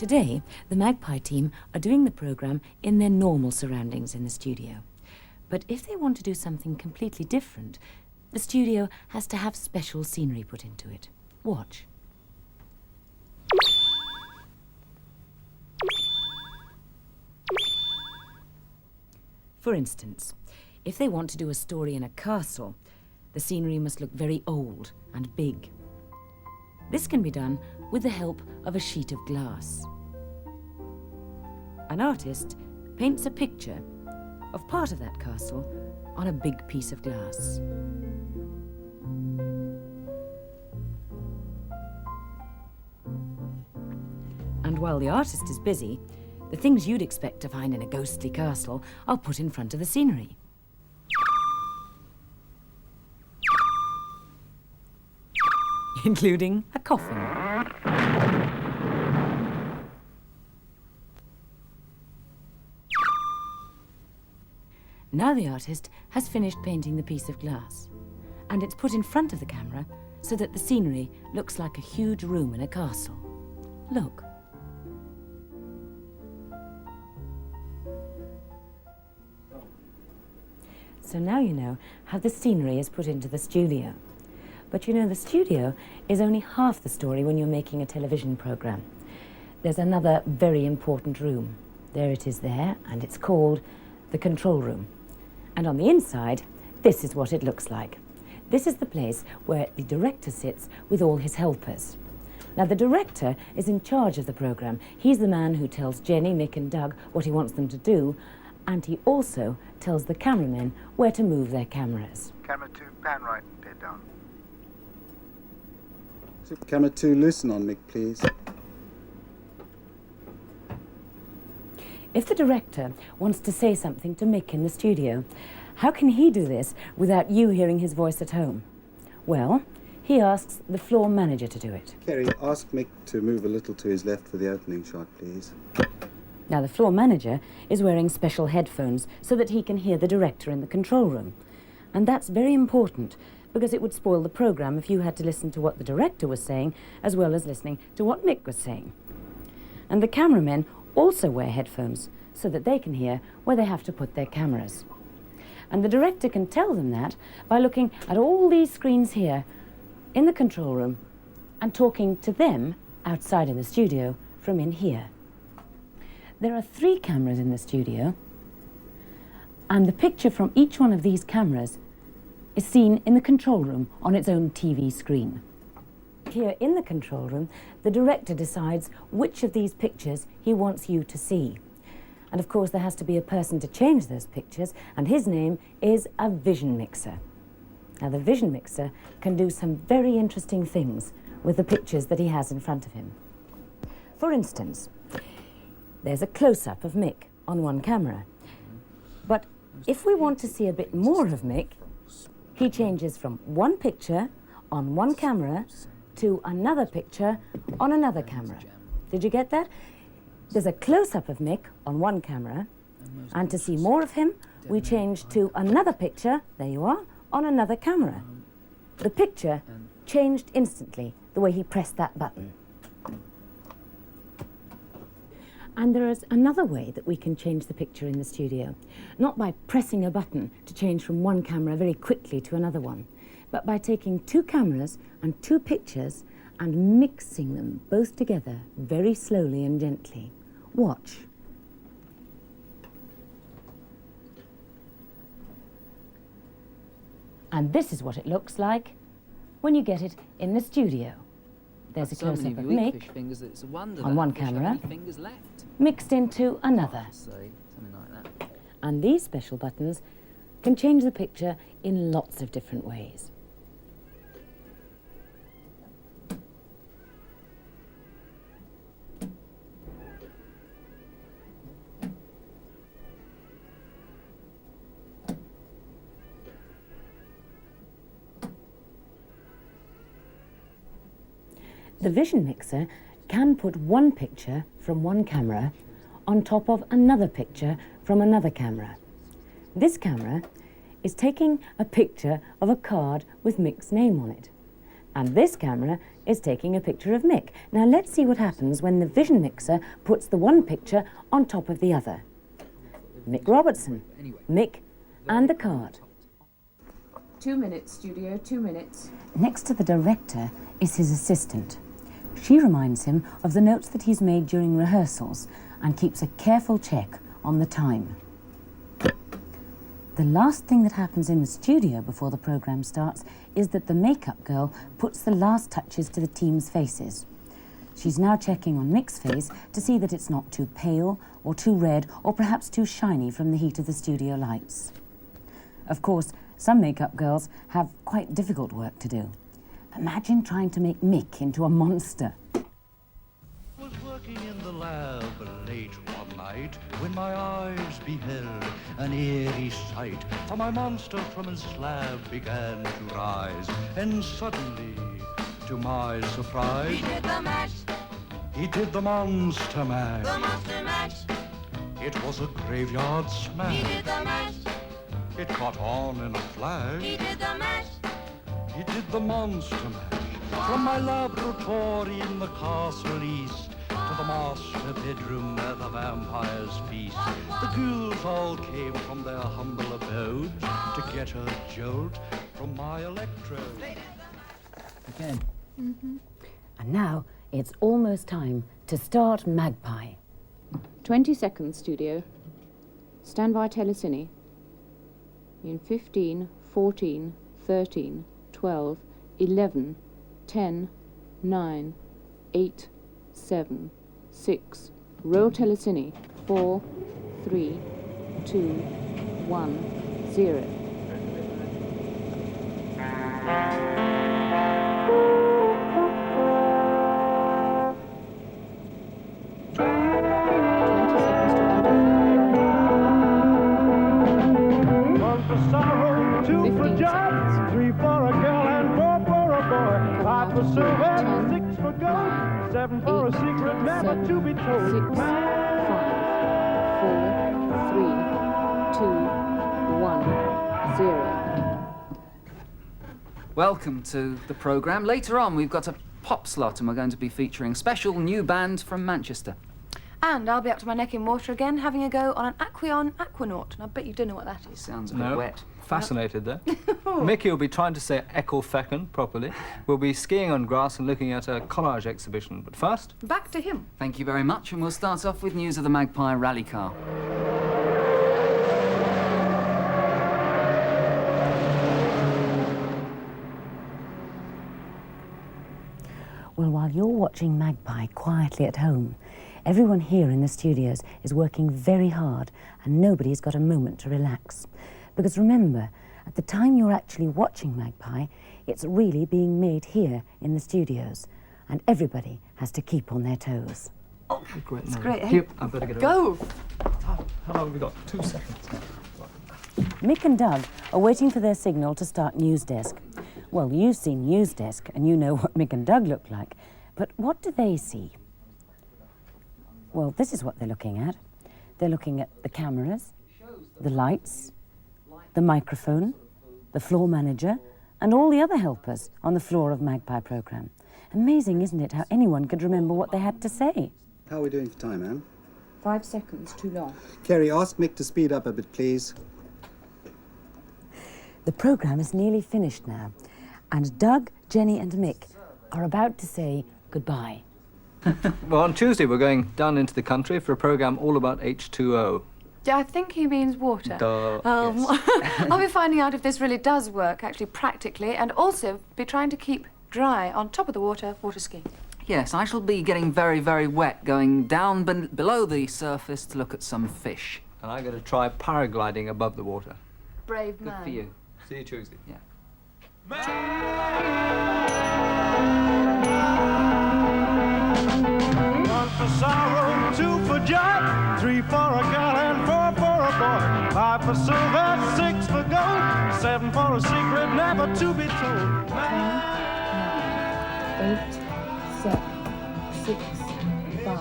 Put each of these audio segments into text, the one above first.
Today, the Magpie team are doing the programme in their normal surroundings in the studio. But if they want to do something completely different, the studio has to have special scenery put into it. Watch. For instance, if they want to do a story in a castle, the scenery must look very old and big. This can be done with the help of a sheet of glass. An artist paints a picture of part of that castle on a big piece of glass. And while the artist is busy, the things you'd expect to find in a ghostly castle are put in front of the scenery. Including a coffin. Now the artist has finished painting the piece of glass, and it's put in front of the camera so that the scenery looks like a huge room in a castle. Look. So now you know how the scenery is put into the studio. But you know, the studio is only half the story when you're making a television programme. There's another very important room. There it is there, and it's called the control room. And on the inside, this is what it looks like. This is the place where the director sits with all his helpers. Now, the director is in charge of the programme. He's the man who tells Jenny, Mick and Doug what he wants them to do, and he also tells the cameramen where to move their cameras. Camera 2, pan right and pin down. Camera 2, loosen on Mick, please. If the director wants to say something to Mick in the studio, how can he do this without you hearing his voice at home? Well, he asks the floor manager to do it. Kerry, ask Mick to move a little to his left for the opening shot, please. Now, the floor manager is wearing special headphones so that he can hear the director in the control room. And that's very important, because it would spoil the programme if you had to listen to what the director was saying as well as listening to what Mick was saying. And the cameramen also wear headphones so that they can hear where they have to put their cameras. And the director can tell them that by looking at all these screens here in the control room and talking to them outside in the studio from in here. There are 3 cameras in the studio, and the picture from each one of these cameras is seen in the control room on its own TV screen. Here in the control room, the director decides which of these pictures he wants you to see. And of course, there has to be a person to change those pictures, and his name is a vision mixer. Now, the vision mixer can do some very interesting things with the pictures that he has in front of him. For instance, there's a close-up of Mick on one camera. But if we want to see a bit more of Mick, he changes from one picture on one camera to another picture on another camera. Did you get that? There's a close-up of Mick on one camera, and to see more of him, we change to another picture, there you are, on another camera. The picture changed instantly the way he pressed that button. And there is another way that we can change the picture in the studio, not by pressing a button to change from one camera very quickly to another one, but by taking 2 cameras and 2 pictures and mixing them both together very slowly and gently. Watch. And this is what it looks like when you get it in the studio. There's a close-up of Mick on one camera, mixed into another. And these special buttons can change the picture in lots of different ways. The vision mixer can put one picture from one camera on top of another picture from another camera. This camera is taking a picture of a card with Mick's name on it. And this camera is taking a picture of Mick. Now let's see what happens when the vision mixer puts the one picture on top of the other. Mick Robertson, Mick, and the card. 2 minutes, studio, 2 minutes. Next to the director is his assistant. She reminds him of the notes that he's made during rehearsals and keeps a careful check on the time. The last thing that happens in the studio before the programme starts is that the makeup girl puts the last touches to the team's faces. She's now checking on Mick's face to see that it's not too pale or too red or perhaps too shiny from the heat of the studio lights. Of course, some makeup girls have quite difficult work to do. Imagine trying to make Mick into a monster. Was working in the lab late one night when my eyes beheld an eerie sight. For my monster from his slab began to rise, and suddenly, to my surprise, He did the mash, he did the monster mash. the monster mash. It was a graveyard He smash. did the mash, It caught on in a flash. he did the mash. He did the monster mash. From my laboratory in the castle east to the master bedroom where the vampires feast. The ghouls all came from their humble abodes to get a jolt from my electrode. Again. And now it's almost time to start Magpie. 20 seconds, studio. Stand by telecine. In 15, 14, 13, 12, 11, 10, 9, 8, 7, 6. Roll telecine. 4, 3, 2, 1, 0. One for sorrow, two for 15 joy, seconds. 3 for a girl and 4 for a boy, 5 for silver, 10, 6 for gold, 7 for a 8, secret never 7, to be told. 6, 5, 4, 3, 2, 1, 0. Welcome to the programme. Later on, we've got a pop slot and we're going to be featuring a special new band from Manchester. And I'll be up to my neck in water again, having a go on an Aqueon Aquanaut. And I bet you don't know what that is. Sounds a bit No. wet. Fascinated there. Mickey will be trying to say ecofecund properly. We'll be skiing on grass and looking at a collage exhibition. But first, Back to him. Thank you very much, and we'll start off with news of the Magpie rally car. Well, while you're watching Magpie quietly at home, everyone here in the studios is working very hard and nobody's got a moment to relax. Because remember, at the time you're actually watching Magpie, it's really being made here in the studios. And everybody has to keep on their toes. great. It's great, eh? Yep, I better get Go! How long have we got? 2 seconds. Mick and Doug are waiting for their signal to start News Desk. Well, you've seen News Desk and you know what Mick and Doug look like. But what do they see? Well, this is what they're looking at. They're looking at the cameras, the lights, the microphone, the floor manager, and all the other helpers on the floor of Magpie programme. Amazing, isn't it, how anyone could remember what they had to say? How are we doing for time, Anne? 5 seconds, too long. Kerry, ask Mick to speed up a bit, please. The programme is nearly finished now, and Doug, Jenny and Mick are about to say goodbye. Well, on Tuesday we're going down into the country for a programme all about H2O. Yeah, I think he means water. Duh, I'll be finding out if this really does work, actually, practically, and also be trying to keep dry on top of the water skiing. Yes, I shall be getting very, very wet, going down below the surface to look at some fish. And I'm going to try paragliding above the water. Brave Good man. for you. See you Tuesday. Yeah. One for sorrow, 2 for joy, 3 for a girl and 4 for a boy, 5 for silver, 6 for gold, 7 for a secret never to be told. 8, 7, 6, 5,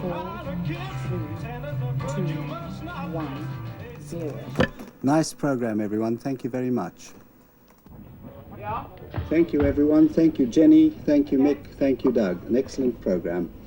4, 3, 2, 1, 0. Nice programme, everyone. Thank you very much. Thank you, everyone. Thank you, Jenny. Thank you, Mick. Thank you, Doug. An excellent programme.